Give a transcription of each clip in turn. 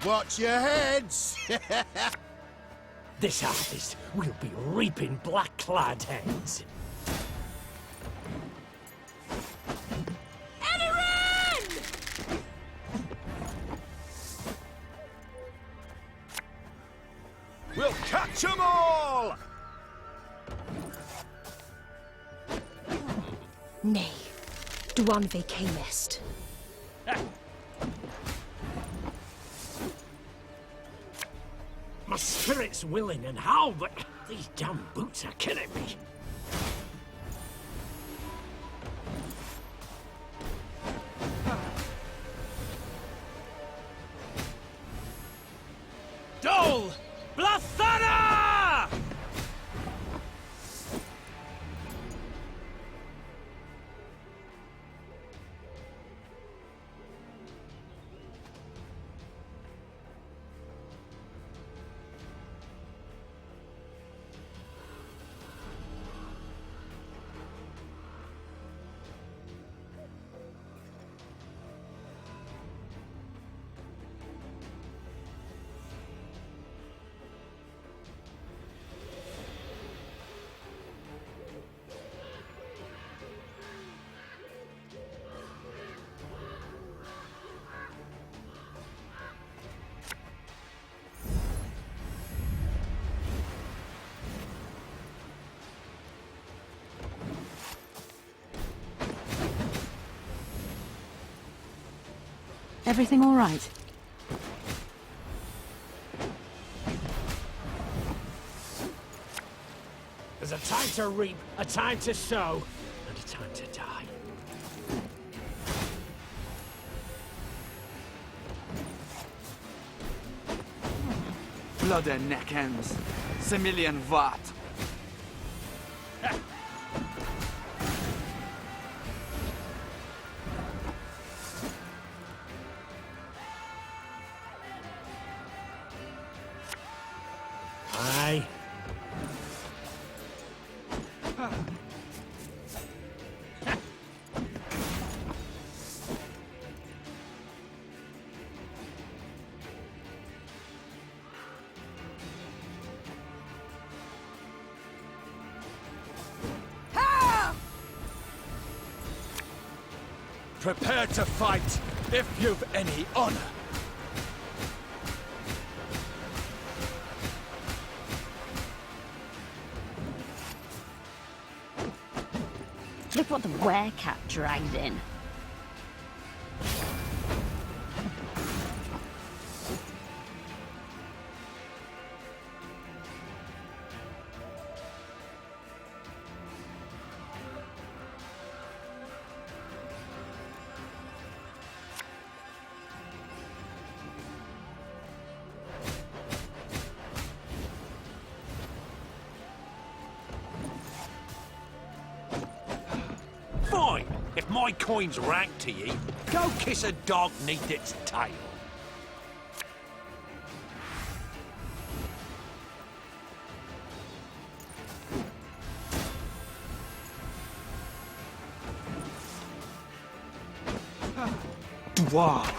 Watch your heads! This harvest, we'll be reaping black-clad heads. We'll catch them all! Nay, Dwan ve camest. My spirit's willing and how, but these damn boots are killing me. Dole! Blathana! Everything all right? There's a time to reap, a time to sow, and a time to die. Blood and neck ends. Similian Vat. Aye. Prepare to fight, if you've any honor. Look what the werecat dragged in. Fine! If my coin's rank to ye, go kiss a dog neath its tail. Dwan.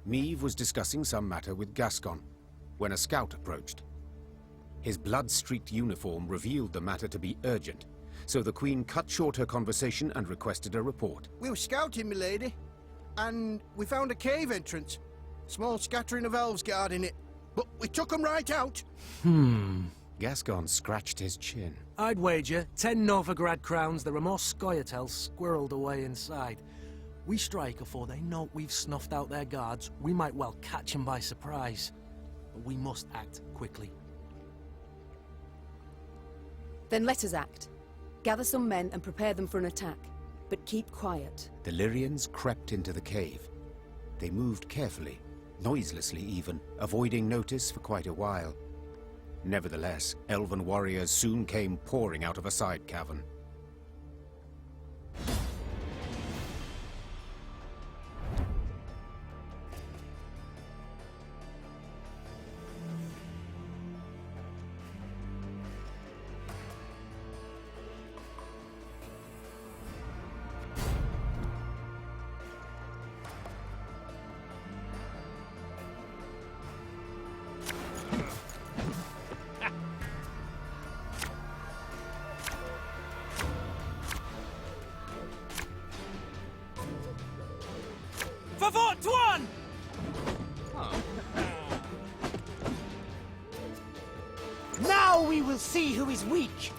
Meve was discussing some matter with Gascon when a scout approached. His blood-streaked uniform revealed the matter to be urgent, so the Queen cut short her conversation and requested a report. We were scouting, milady, and we found a cave entrance. Small scattering of elves guarding it, but we took them right out. Gascon scratched his chin. I'd wager 10 Novigrad crowns there are more Scoia'taels squirreled away inside. We strike afore they know we've snuffed out their guards, we might well catch them by surprise. But we must act quickly. Then let us act. Gather some men and prepare them for an attack. But keep quiet. The Lyrians crept into the cave. They moved carefully, noiselessly even, avoiding notice for quite a while. Nevertheless, elven warriors soon came pouring out of a side cavern. Now we will see who is weak.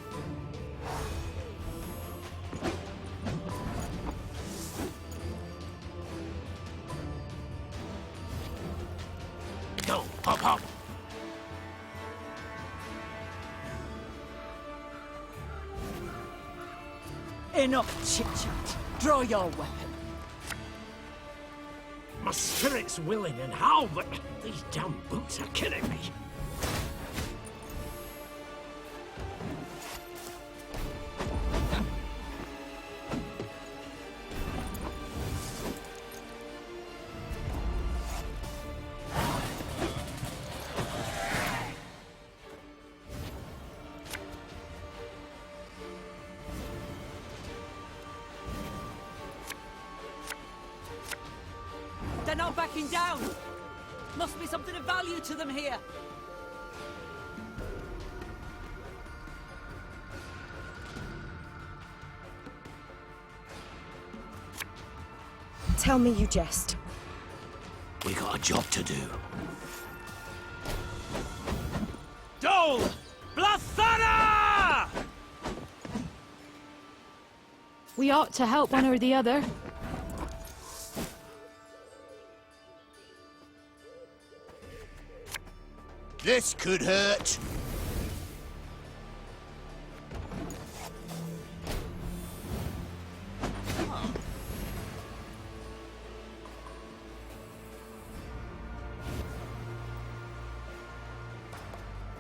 Go, hop, hop. Enough chit-chat. Draw your weapon. My spirit's willing and how, but these damn boots are killing me. They're not backing down. Must be something of value to them here. Tell me you jest. We got a job to do. Dole! Blathana! We ought to help one or the other. This could hurt.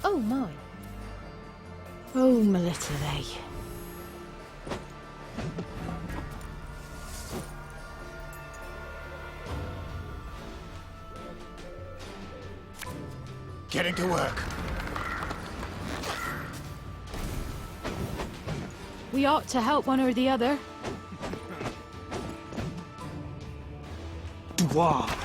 Oh my. Oh, my little they. Getting to work. We ought to help one or the other. Dwarf.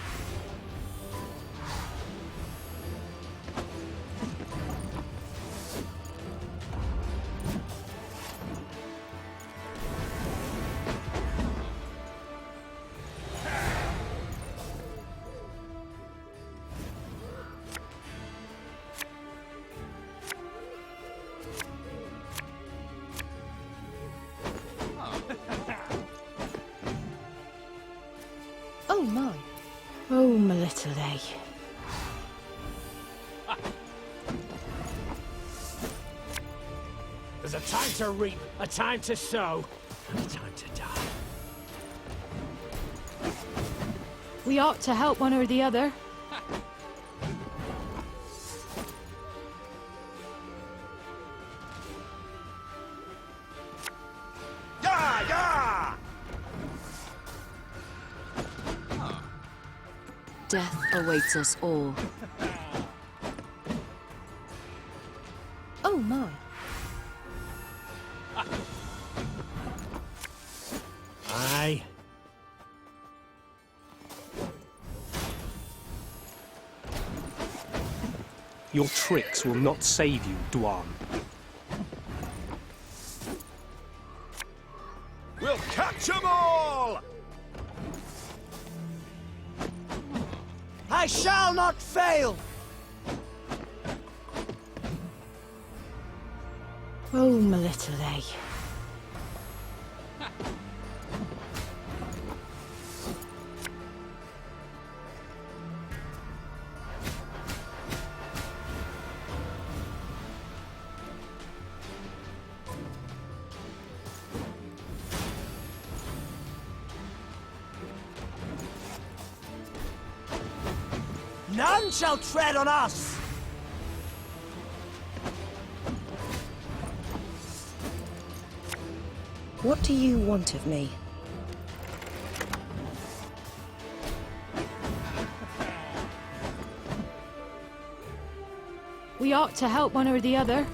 Oh my. Oh, my little they. There's a time to reap, a time to sow, and a time to die. We ought to help one or the other. Yeah, yeah! Death awaits us all. Oh my. Aye. Your tricks will not save you, Dwan. We'll catch 'em all! I shall not fail! Oh, my little they. None shall tread on us! What do you want of me? We ought to help one or the other.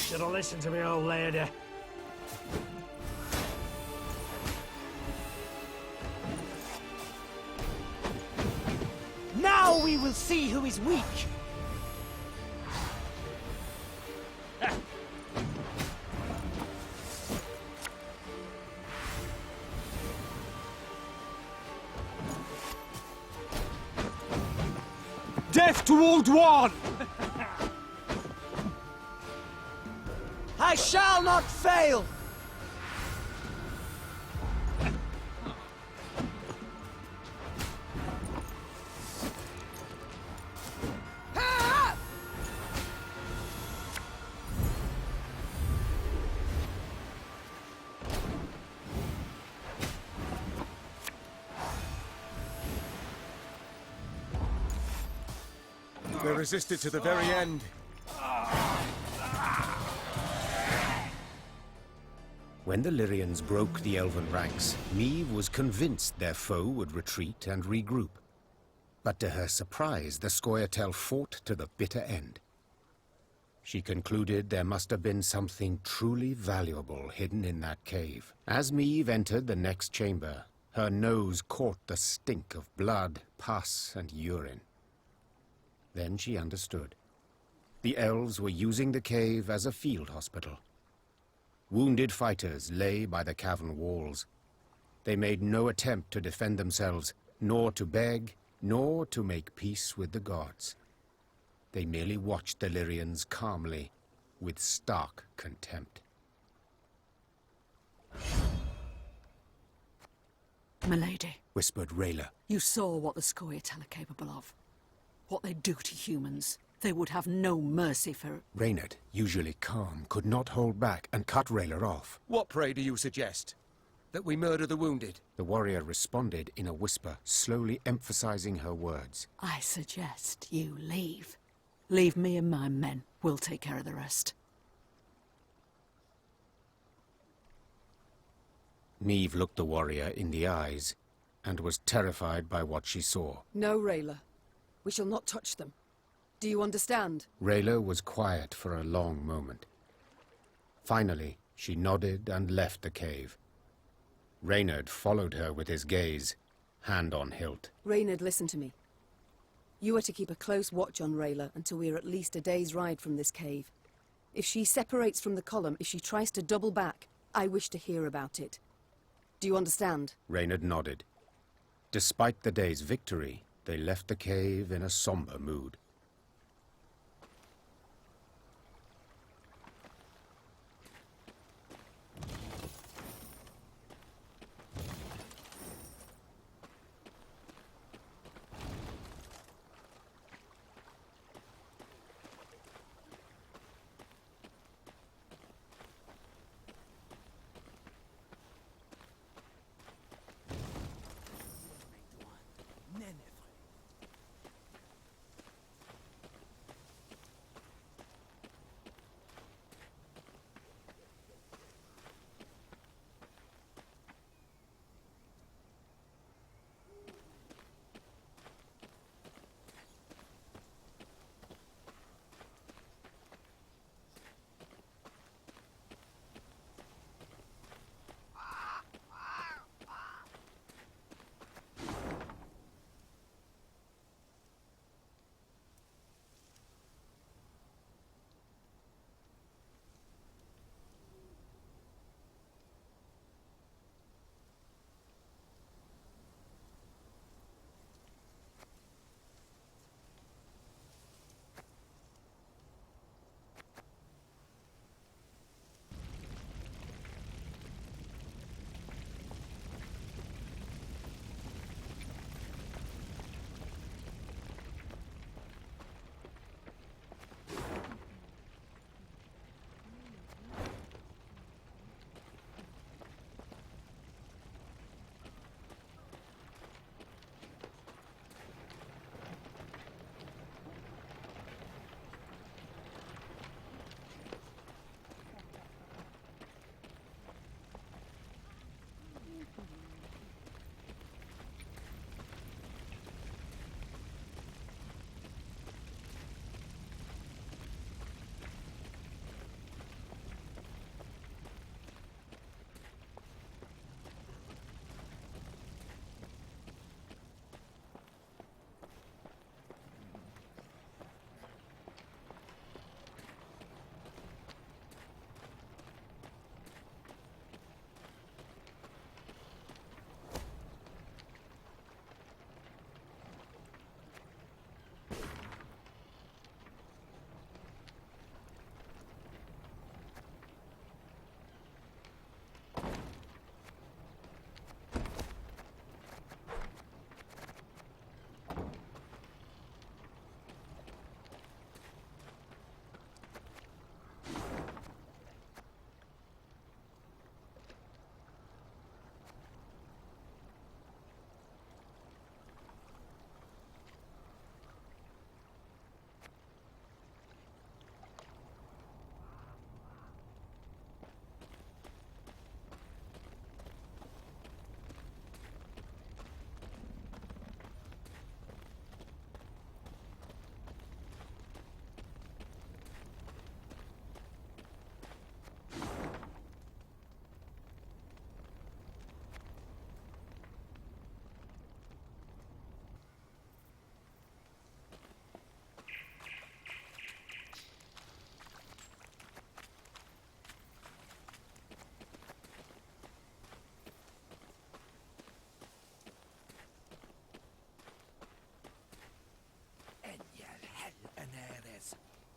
Should have listened to me, old lady. Now we will see who is weak! Death to all Dwan! I shall not fail! They resisted to the very end. When the Lyrians broke the elven ranks, Meve was convinced their foe would retreat and regroup. But to her surprise, the Scoia'tael fought to the bitter end. She concluded there must have been something truly valuable hidden in that cave. As Meve entered the next chamber, her nose caught the stink of blood, pus, and urine. Then she understood. The elves were using the cave as a field hospital. Wounded fighters lay by the cavern walls. They made no attempt to defend themselves, nor to beg, nor to make peace with the gods. They merely watched the Lyrians calmly, with stark contempt. Milady, Whispered Rayla. you saw what the Scoia'tael are capable of. What they do to humans. They would have no mercy for... Reynard, usually calm, could not hold back and cut Rayla off. What, pray, do you suggest? That we murder the wounded? The warrior responded in a whisper, slowly emphasizing her words. I suggest you leave. Leave me and my men. We'll take care of the rest. Meve looked the warrior in the eyes and was terrified by what she saw. No, Rayla. We shall not touch them. Do you understand? Rayla was quiet for a long moment. Finally, she nodded and left the cave. Reynard followed her with his gaze, hand on hilt. Reynard, listen to me. You are to keep a close watch on Rayla until we are at least a day's ride from this cave. If she separates from the column, if she tries to double back, I wish to hear about it. Do you understand? Reynard nodded. Despite the day's victory, they left the cave in a somber mood.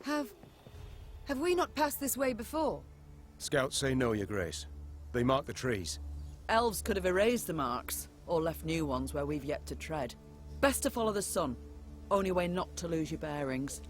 Have we not passed this way before? Scouts say no, Your Grace. They mark the trees. Elves could have erased the marks, or left new ones where we've yet to tread. Best to follow the sun. Only way not to lose your bearings.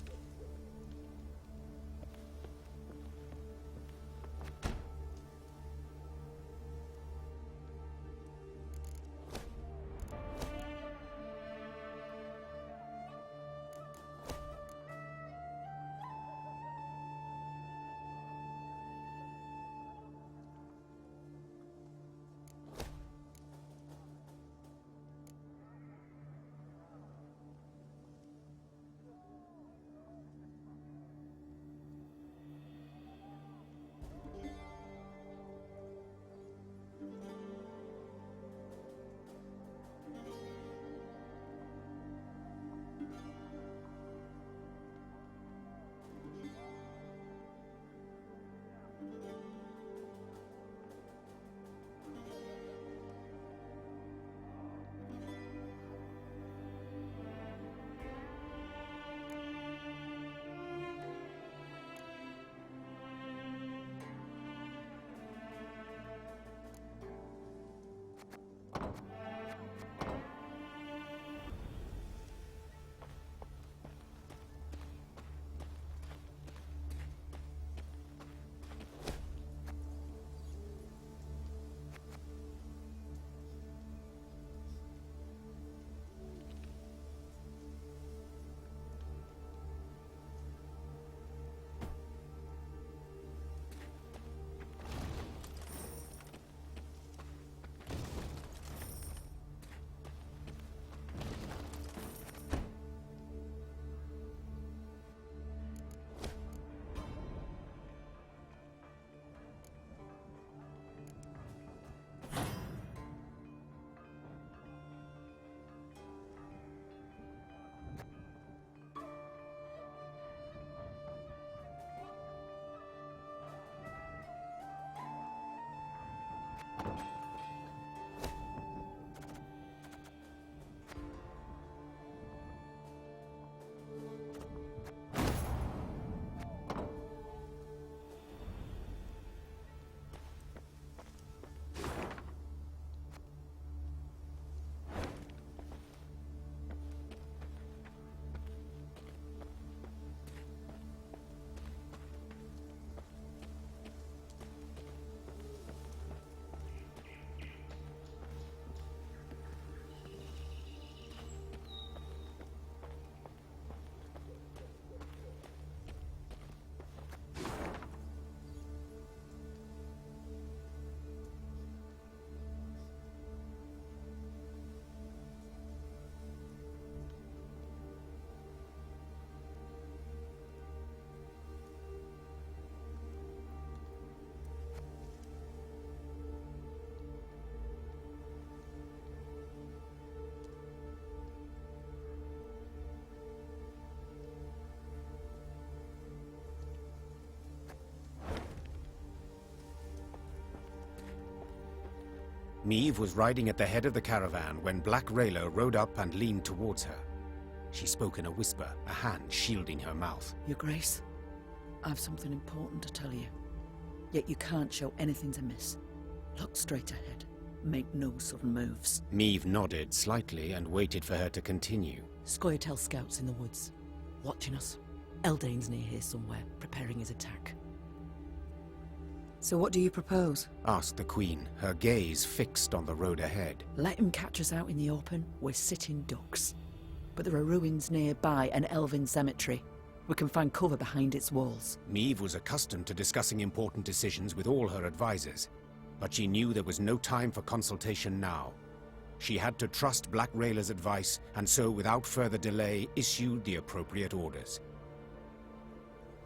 Meve was riding at the head of the caravan when Black Rayla rode up and leaned towards her. She spoke in a whisper, a hand shielding her mouth. Your Grace, I've something important to tell you. Yet you can't show anything to miss. Look straight ahead. Make no sudden moves. Meve nodded slightly and waited for her to continue. Scoia'tael scouts in the woods, watching us. Eldain's near here somewhere, preparing his attack. So what do you propose? Asked the Queen, her gaze fixed on the road ahead. Let him catch us out in the open. We're sitting ducks. But there are ruins nearby, an elven cemetery. We can find cover behind its walls. Meve was accustomed to discussing important decisions with all her advisors, but she knew there was no time for consultation now. She had to trust Black Rayla's advice, and so without further delay issued the appropriate orders.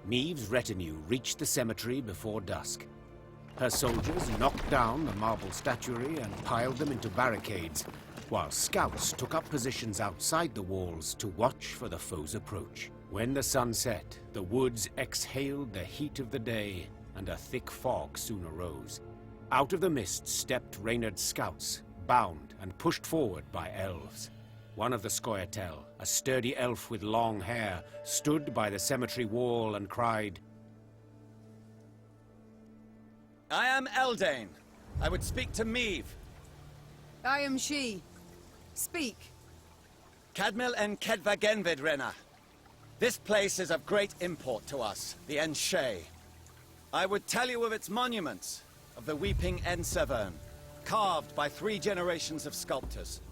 Meve's retinue reached the cemetery before dusk. Her soldiers knocked down the marble statuary and piled them into barricades, while scouts took up positions outside the walls to watch for the foe's approach. When the sun set, the woods exhaled the heat of the day, and a thick fog soon arose. Out of the mist stepped Reynard's scouts, bound and pushed forward by elves. One of the Scoia'tael, a sturdy elf with long hair, stood by the cemetery wall and cried, I am Eldane. I would speak to Meve. I am she. Speak. Cadmil en Kedvagenvid Rena. This place is of great import to us, the Enshe. I would tell you of its monuments, of the weeping Ensevern, carved by 3 generations of sculptors,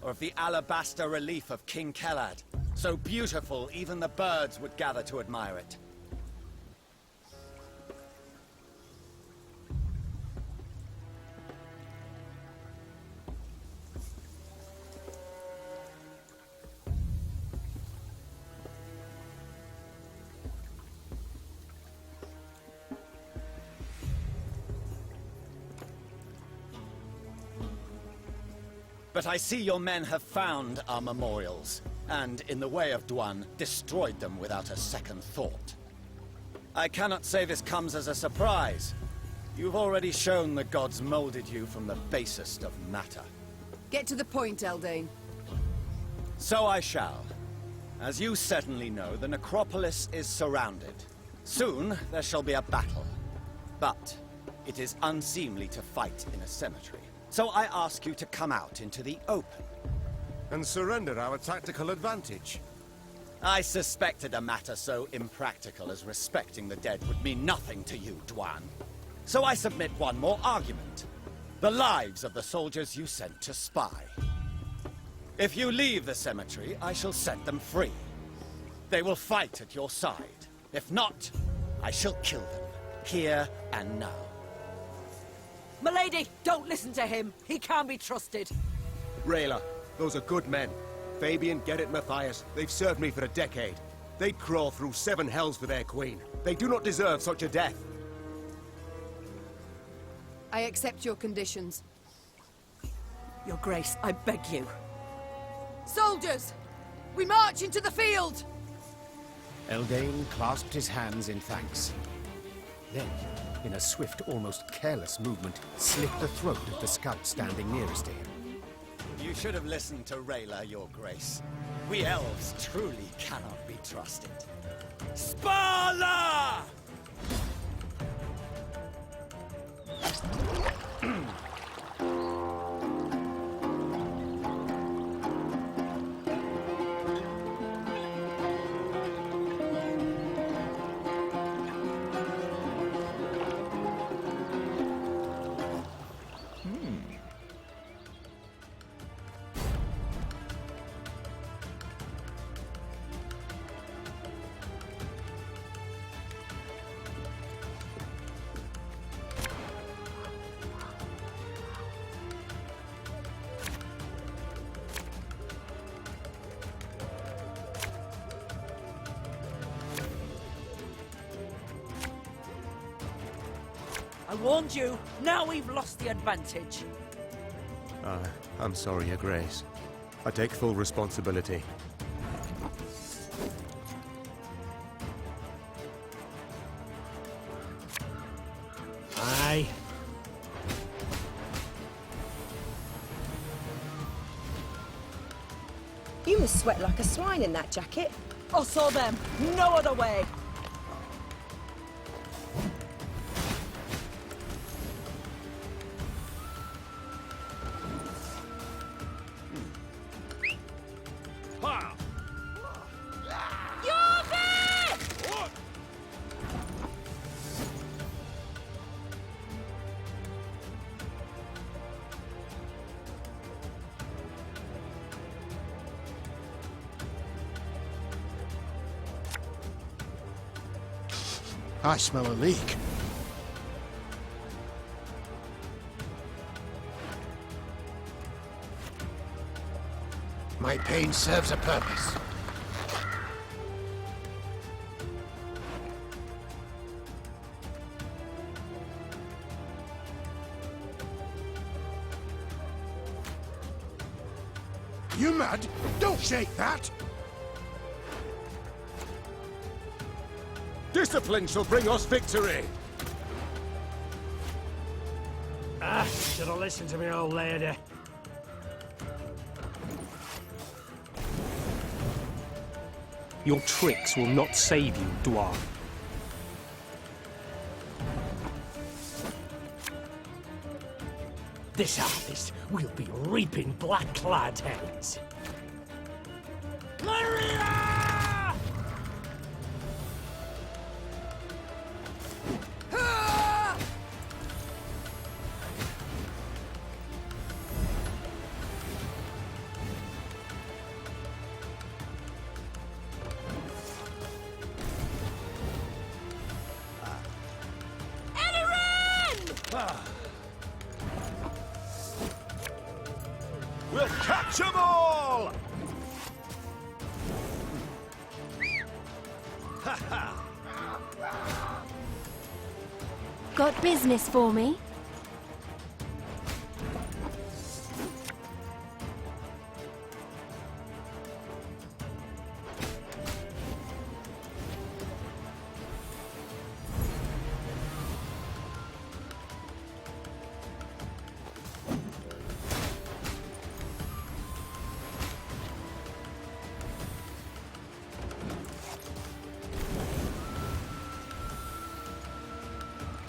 or of the alabaster relief of King Kelad, so beautiful even the birds would gather to admire it. But I see your men have found our memorials, and, in the way of Dwan, destroyed them without a second thought. I cannot say this comes as a surprise. You've already shown the gods molded you from the basest of matter. Get to the point, Eldane. So I shall. As you certainly know, the necropolis is surrounded. Soon there shall be a battle. But it is unseemly to fight in a cemetery. So I ask you to come out into the open. And surrender our tactical advantage. I suspected a matter so impractical as respecting the dead would mean nothing to you, Dwan. So I submit one more argument. The lives of the soldiers you sent to spy. If you leave the cemetery, I shall set them free. They will fight at your side. If not, I shall kill them, here and now. Milady, don't listen to him. He can't be trusted. Rayla, those are good men. Fabian, Gerrit, Matthias, they've served me for a decade. They'd crawl through 7 hells for their queen. They do not deserve such a death. I accept your conditions. Your Grace, I beg you. Soldiers! We march into the field! Eldane clasped his hands in thanks. Then, in a swift, almost careless movement, slit the throat of the scout standing nearest to him. You should have listened to Rayla, Your Grace. We elves truly cannot be trusted. Spala! I warned you. Now we've lost the advantage. I'm sorry, Your Grace. I take full responsibility. Aye. You must sweat like a swine in that jacket. Us or them. No other way. I smell a leak. My pain serves a purpose. You mad? Don't shake that! Discipline shall bring us victory! Should have listened to me, old lady. Your tricks will not save you, Dwan. This harvest will be reaping black-clad heads. Lyria! We'll catch 'em all! Got business for me?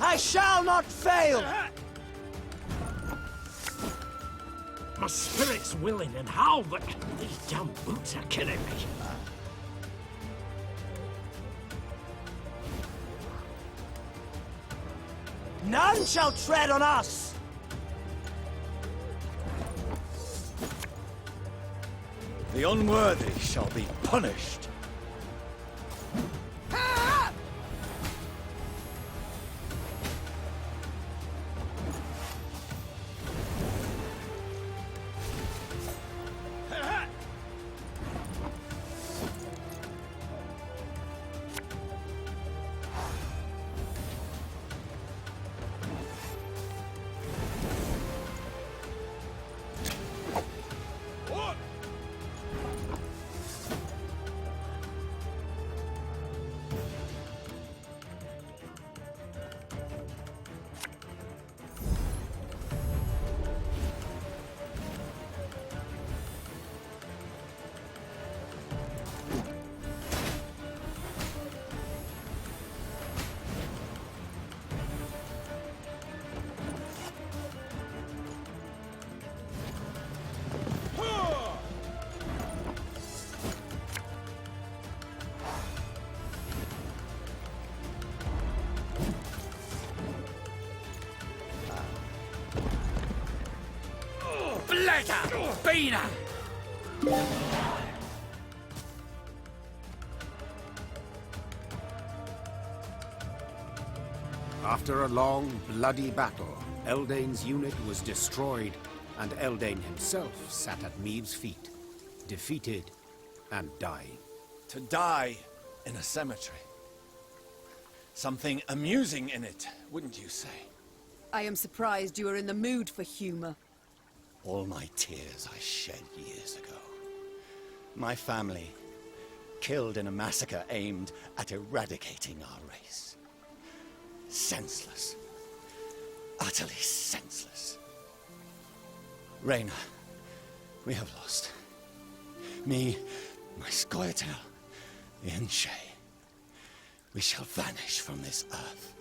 I shall not fail! My spirit's willing and how, but these damn boots are killing me. None shall tread on us! The unworthy shall be punished. Bina! After a long, bloody battle, Eldain's unit was destroyed, and Eldain himself sat at Meave's feet, defeated and dying. To die in a cemetery. Something amusing in it, wouldn't you say? I am surprised you are in the mood for humor. All my tears I shed years ago. My family, killed in a massacre aimed at eradicating our race. Senseless. Utterly senseless. Reyna, we have lost. Me, my Scoia'tael, and Shay. We shall vanish from this earth.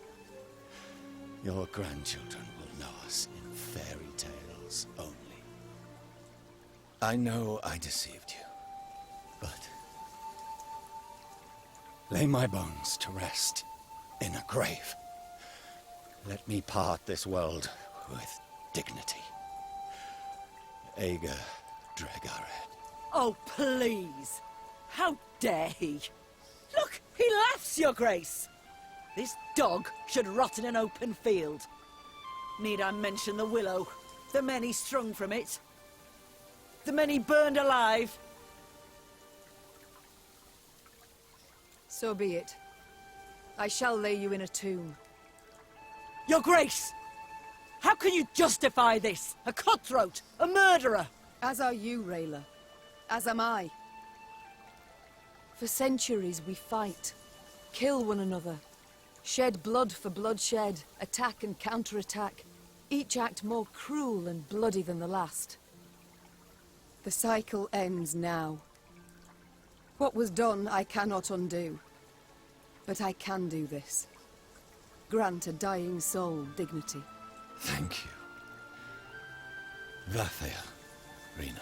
Your grandchildren will know us in fairy tales only. I know I deceived you, but lay my bones to rest in a grave. Let me part this world with dignity. Ager Dregared. Oh, please! How dare he? Look, he laughs, Your Grace! This dog should rot in an open field. Need I mention the willow, the men he strung from it, the men he burned alive? So be it. I shall lay you in a tomb. Your Grace! How can you justify this? A cutthroat, a murderer! As are you, Rayla. As am I. For centuries we fight, kill one another, shed blood for bloodshed, attack and counterattack, each act more cruel and bloody than the last. The cycle ends now. What was done, I cannot undo. But I can do this. Grant a dying soul dignity. Thank you. Vathael, Rena.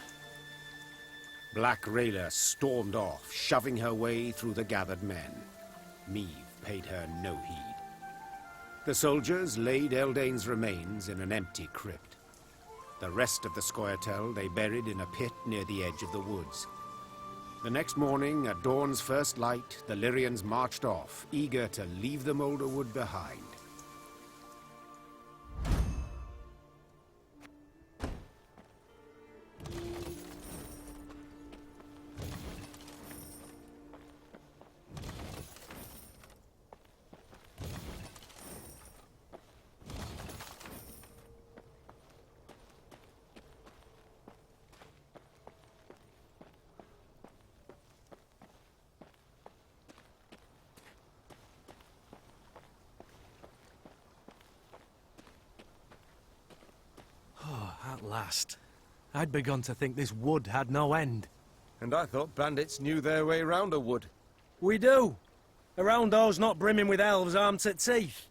Black Rayla stormed off, shoving her way through the gathered men. Meve paid her no heed. The soldiers laid Eldane's remains in an empty crypt. The rest of the Scoia'tael they buried in a pit near the edge of the woods. The next morning, at dawn's first light, the Lyrians marched off, eager to leave the Moulderwood behind. At last. I'd begun to think this wood had no end. And I thought bandits knew their way round a wood. We do. Around those not brimming with elves armed to teeth.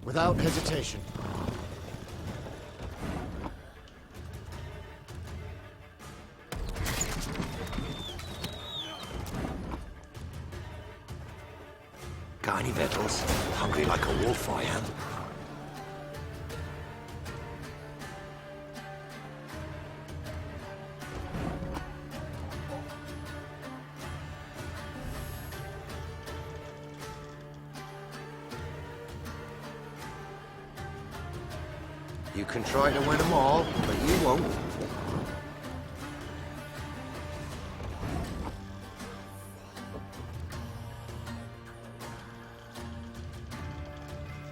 Without hesitation. Got any victuals? Hungry like a wolf, I am. You can try to win them all, but you won't.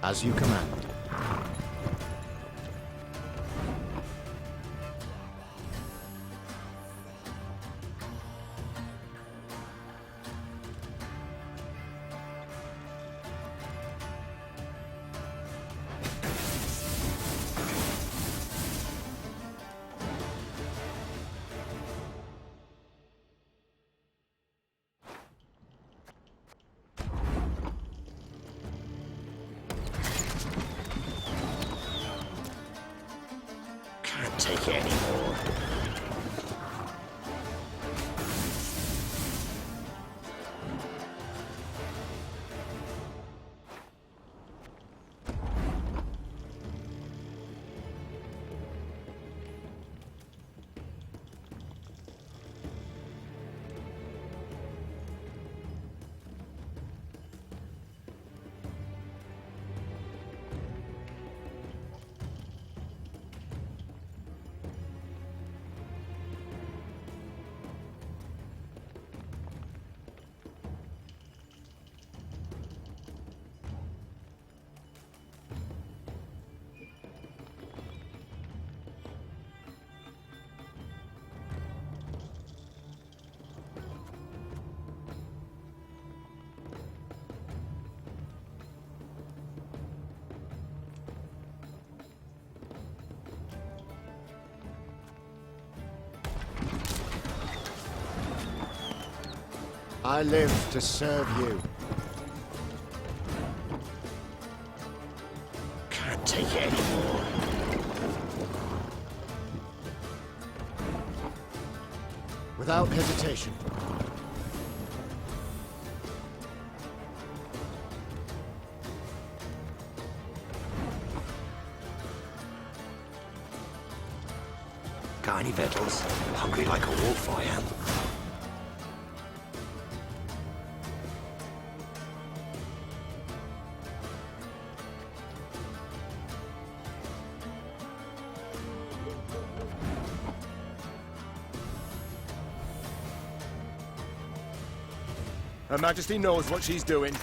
As you command. take it anymore. I live to serve you. Can't take it anymore. Without hesitation. Got any victuals? Hungry like a wolf, I am. Her Majesty knows what she's doing.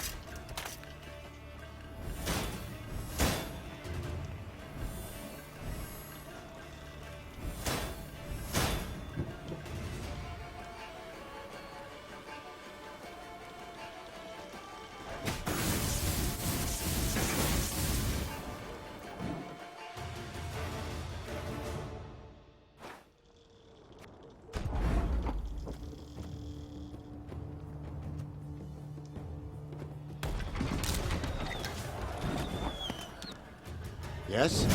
Yes?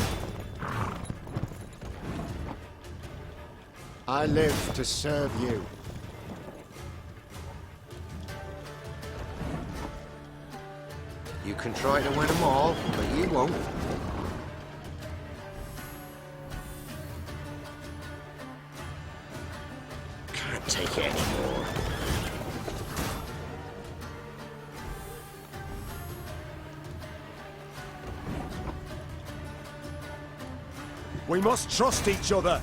I live to serve you. You can try to win them all, but you won't. Can't take it anymore. We must trust each other.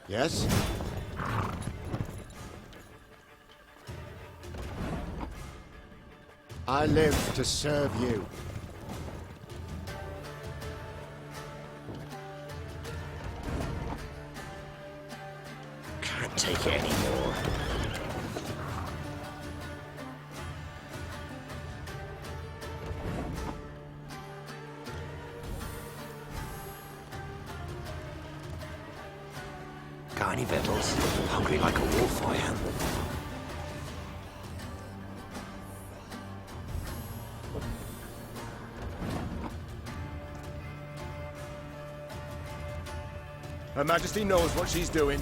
Yes? I live to serve you. Can't take it anymore. Got any victuals? Hungry like a wolf, I am. Her Majesty knows what she's doing.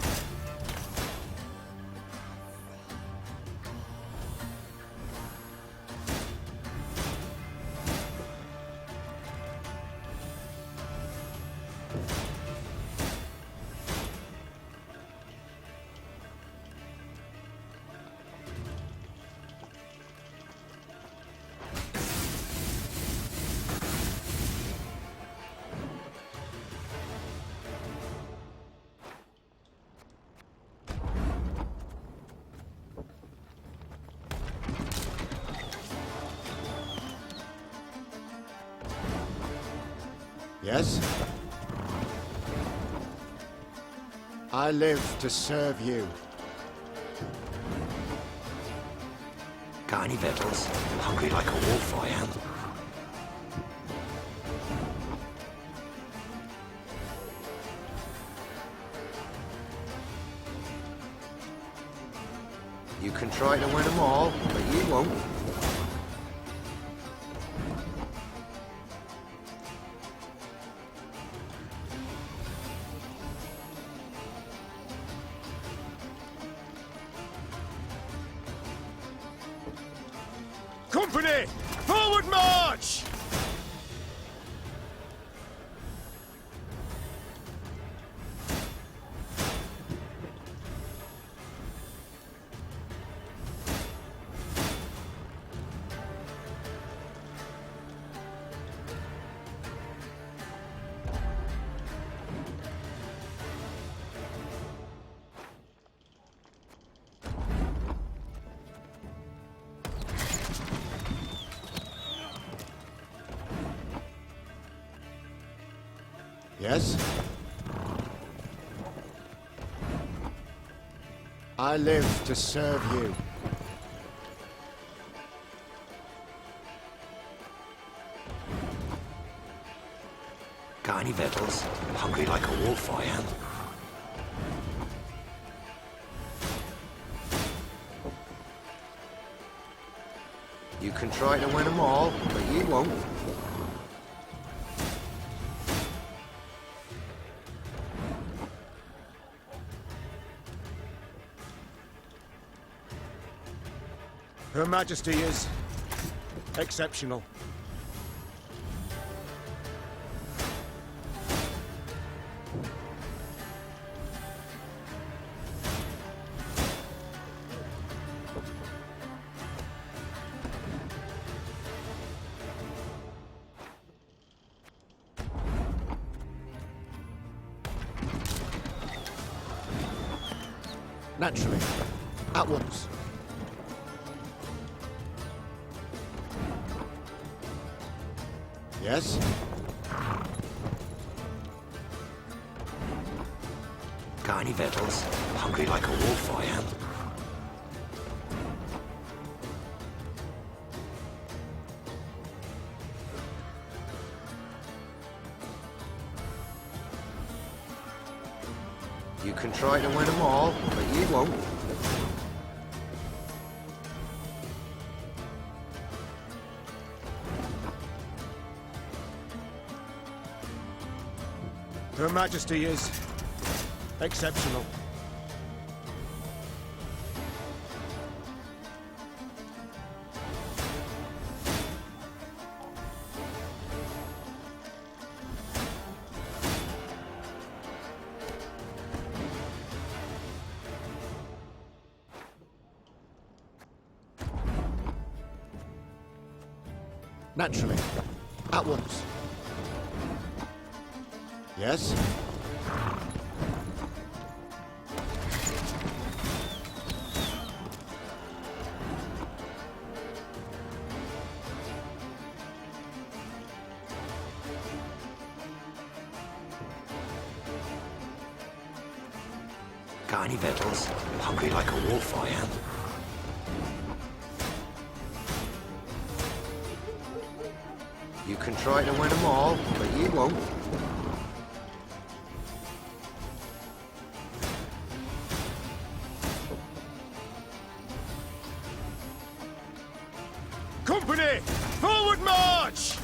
Yes? I live to serve you. Got any victuals? Hungry like a wolf, I am. You can try to win them all, but you won't. Company! Forward march! Yes? I live to serve you. Got any victuals? Hungry like a wolf, I am. You can try to win them all, but you won't. Her Majesty is exceptional. Naturally. At once. Yes? Got any victuals? Hungry like a wolf, I am. You can try to win them all, but you won't. Her Majesty is exceptional. Naturally. At once. Yes? Got any victuals? Hungry like a wolf, I am. You can try to win them all, but you won't. Company! Forward march!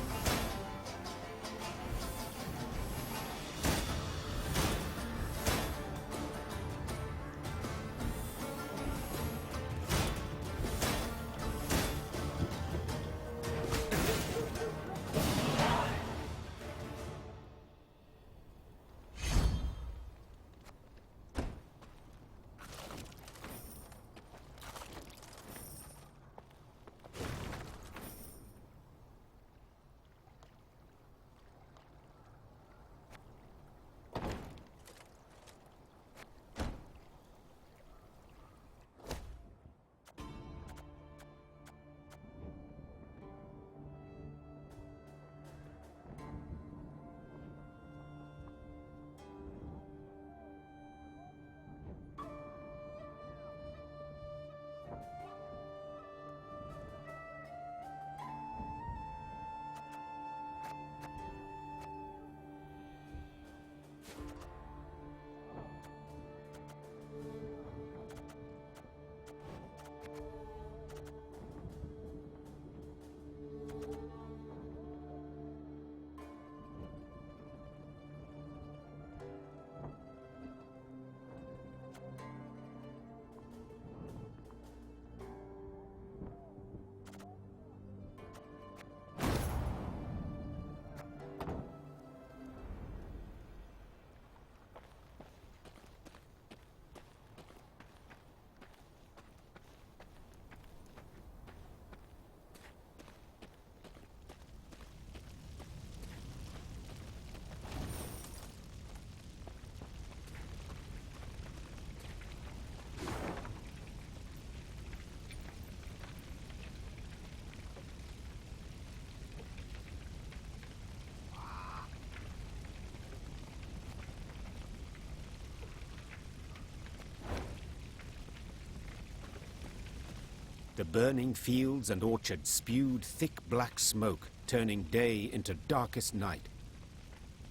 The burning fields and orchards spewed thick black smoke, turning day into darkest night.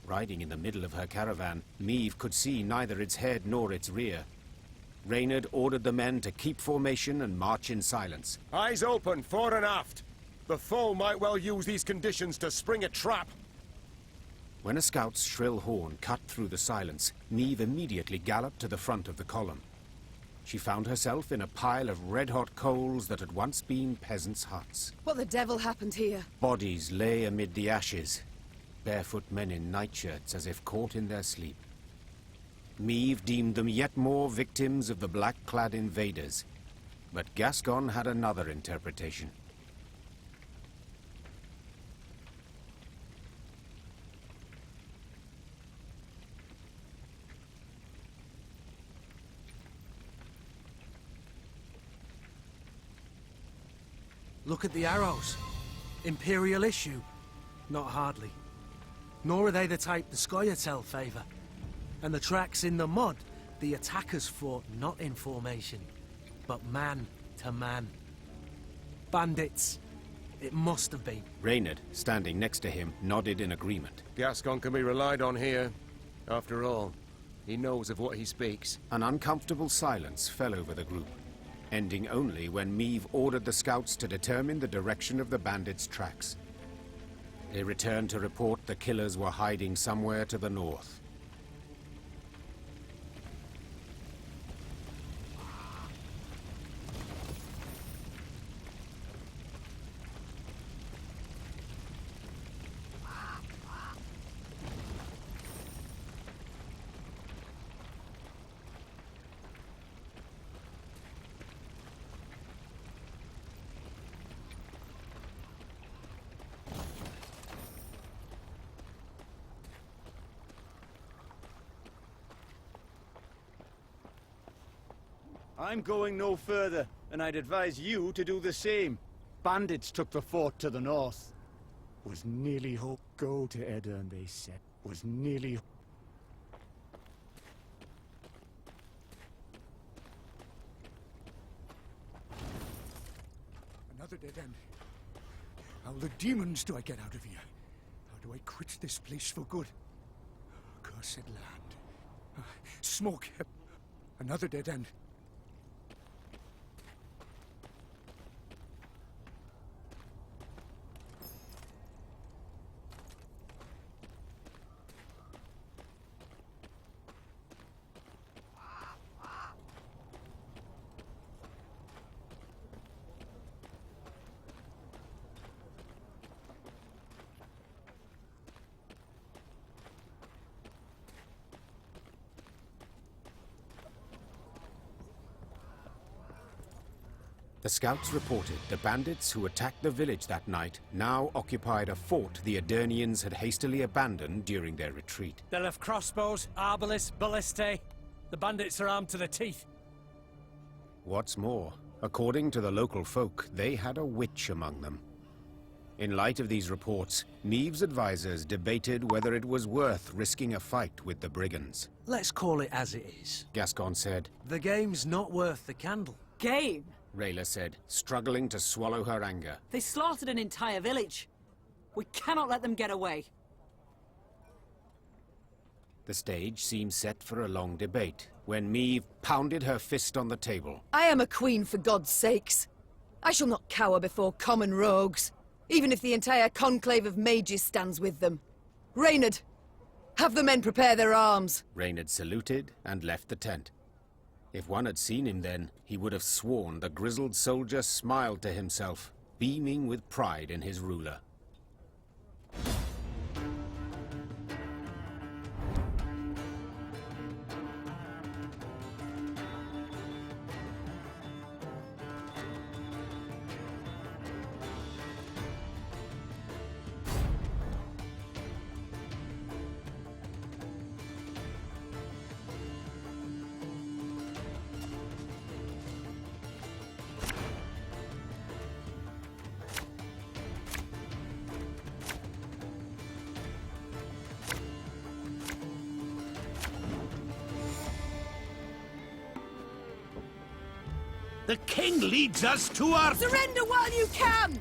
Riding in the middle of her caravan, Meve could see neither its head nor its rear. Reynard ordered the men to keep formation and march in silence. Eyes open, fore and aft. The foe might well use these conditions to spring a trap. When a scout's shrill horn cut through the silence, Meve immediately galloped to the front of the column. She found herself in a pile of red-hot coals that had once been peasants' huts. What the devil happened here? Bodies lay amid the ashes, barefoot men in nightshirts as if caught in their sleep. Meve deemed them yet more victims of the black-clad invaders, but Gascon had another interpretation. Look at the arrows. Imperial issue? Not hardly. Nor are they the type the Scoia'tael favour. And the tracks in the mud, the attackers fought not in formation, but man to man. Bandits. It must have been. Reynard, standing next to him, nodded in agreement. Gascon can be relied on here. After all, he knows of what he speaks. An uncomfortable silence fell over the group, ending only when Meve ordered the scouts to determine the direction of the bandits' tracks. They returned to report the killers were hiding somewhere to the north. I'm going no further, and I'd advise you to do the same. Bandits took the fort to the north. Was nearly hope go to Edirn, they said. Was nearly... Another dead end. How the demons do I get out of here? How do I quit this place for good? Cursed land. Smoke. Another dead end. The scouts reported the bandits who attacked the village that night now occupied a fort the Edirnians had hastily abandoned during their retreat. They'll have crossbows, arbalists, ballistae. The bandits are armed to the teeth. What's more, according to the local folk, they had a witch among them. In light of these reports, Meve's advisors debated whether it was worth risking a fight with the brigands. Let's call it as it is. Gascon said. The game's not worth the candle. Game? Rayla said, struggling to swallow her anger. They slaughtered an entire village. We cannot let them get away. The stage seemed set for a long debate, when Meve pounded her fist on the table. I am a queen, for God's sakes. I shall not cower before common rogues, even if the entire conclave of mages stands with them. Reynard, have the men prepare their arms. Reynard saluted and left the tent. If one had seen him then, he would have sworn the grizzled soldier smiled to himself, beaming with pride in his ruler. The king leads us to our... Surrender while you can!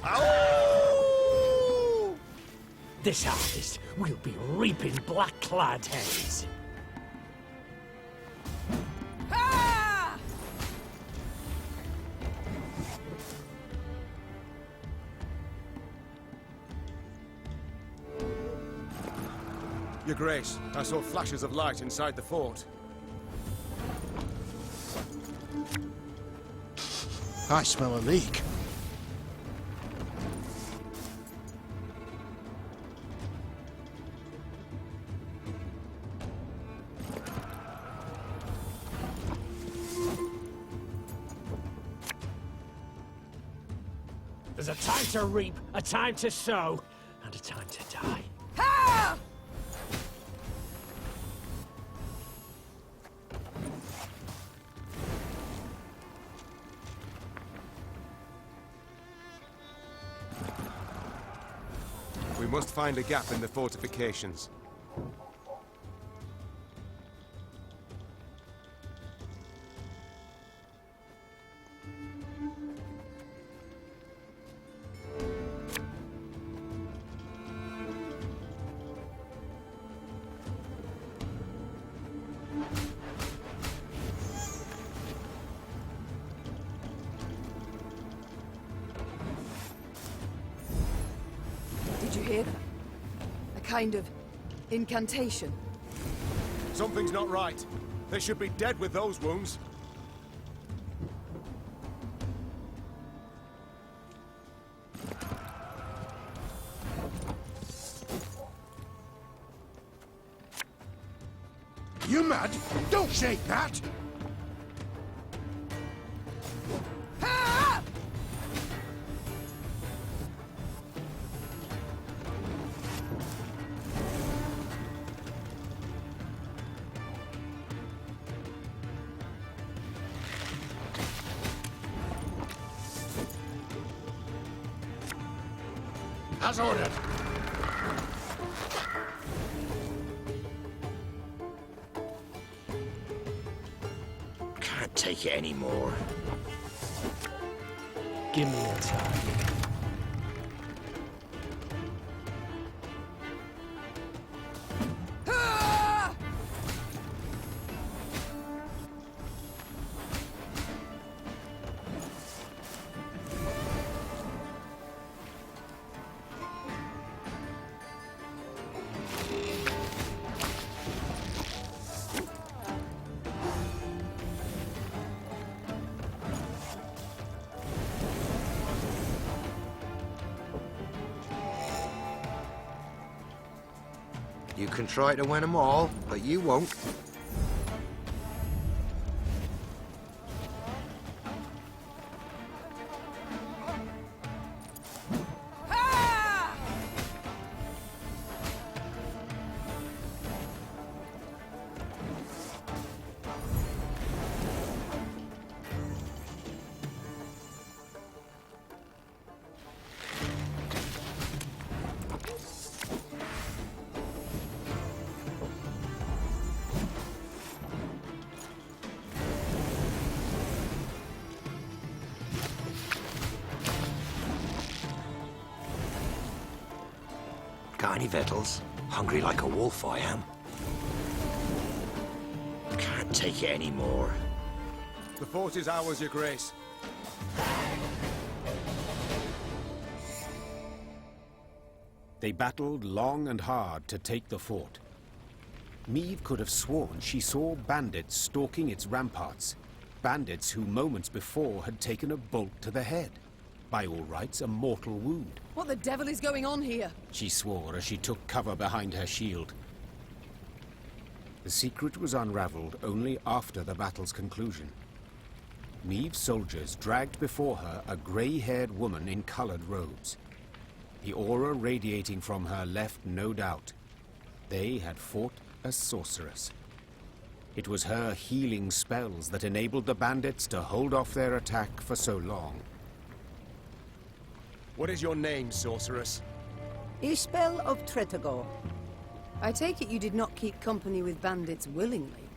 Ow! This harvest will be reaping black-clad heads. Ah! Your Grace, I saw flashes of light inside the fort. I smell a leak. There's a time to reap, a time to sow, and a time to die. Ah! We must find a gap in the fortifications. Did you hear that? A kind of incantation. Something's not right. They should be dead with those wounds. You mad? Don't shake that! Ah! As ordered. Can't take it anymore. Give me a time. Ah! You can try to win them all, but you won't. Ah! Got any victuals? Hungry like a wolf, I am. Can't take it anymore. The fort is ours, Your Grace. They battled long and hard to take the fort. Meve could have sworn she saw bandits stalking its ramparts. Bandits who moments before had taken a bolt to the head. By all rights, a mortal wound. What the devil is going on here? She swore as she took cover behind her shield. The secret was unraveled only after the battle's conclusion. Meve's soldiers dragged before her a grey-haired woman in colored robes. The aura radiating from her left no doubt. They had fought a sorceress. It was her healing spells that enabled the bandits to hold off their attack for so long. What is your name, sorceress? Ishbel of Tretago. I take it you did not keep company with bandits willingly?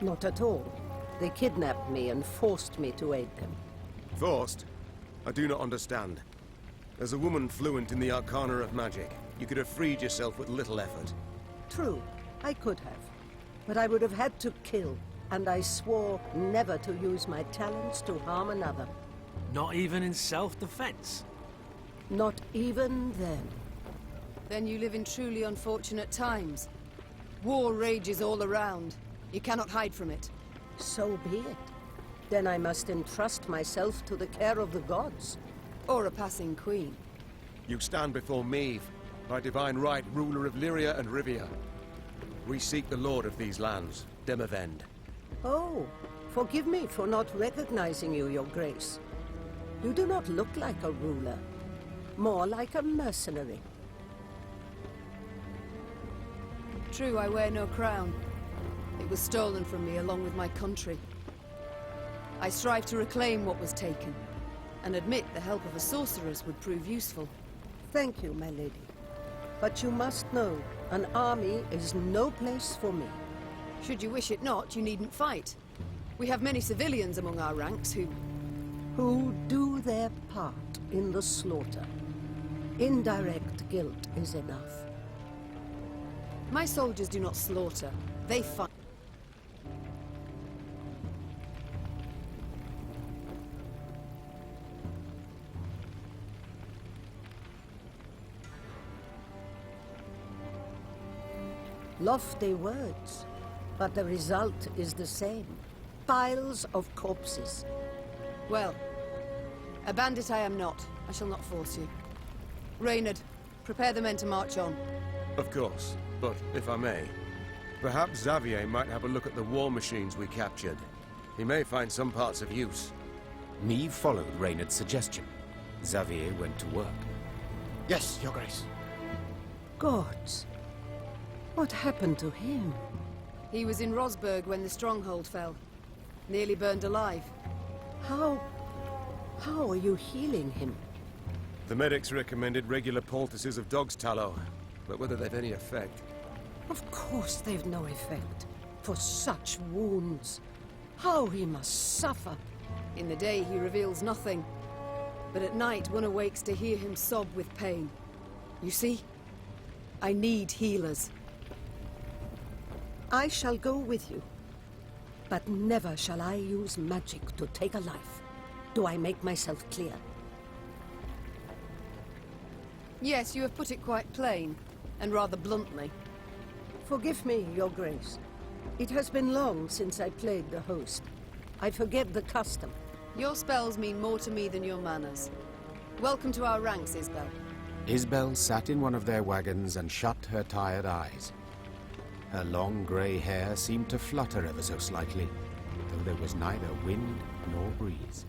Not at all. They kidnapped me and forced me to aid them. Forced? I do not understand. As a woman fluent in the arcana of magic, you could have freed yourself with little effort. True, I could have. But I would have had to kill, and I swore never to use my talents to harm another. Not even in self-defense? Not even then. Then you live in truly unfortunate times. War rages all around. You cannot hide from it. So be it. Then I must entrust myself to the care of the gods. Or a passing queen. You stand before me, by divine right ruler of Lyria and Rivia. We seek the lord of these lands, Demavend. Oh, forgive me for not recognizing you, your grace. You do not look like a ruler. More like a mercenary. True, I wear no crown. It was stolen from me along with my country. I strive to reclaim what was taken, and admit the help of a sorceress would prove useful. Thank you, my lady. But you must know, an army is no place for me. Should you wish it not, you needn't fight. We have many civilians among our ranks who do their part in the slaughter. Indirect guilt is enough. My soldiers do not slaughter, they fight. Lofty words, but the result is the same. Piles of corpses. Well, a bandit I am not. I shall not force you. Reynard, prepare the men to march on. Of course, but if I may, perhaps Xavier might have a look at the war machines we captured. He may find some parts of use. Neve followed Reynard's suggestion. Xavier went to work. Yes, Your Grace. Gods. What happened to him? He was in Rosberg when the stronghold fell. Nearly burned alive. How are you healing him? The medics recommended regular poultices of dog's tallow, but whether they've any effect... Of course they've no effect. For such wounds. How he must suffer. In the day he reveals nothing. But at night one awakes to hear him sob with pain. You see? I need healers. I shall go with you. But never shall I use magic to take a life. Do I make myself clear? Yes, you have put it quite plain, and rather bluntly. Forgive me, Your Grace. It has been long since I played the host. I forget the custom. Your spells mean more to me than your manners. Welcome to our ranks, Isbel. Isbel sat in one of their wagons and shut her tired eyes. Her long grey hair seemed to flutter ever so slightly, though there was neither wind nor breeze.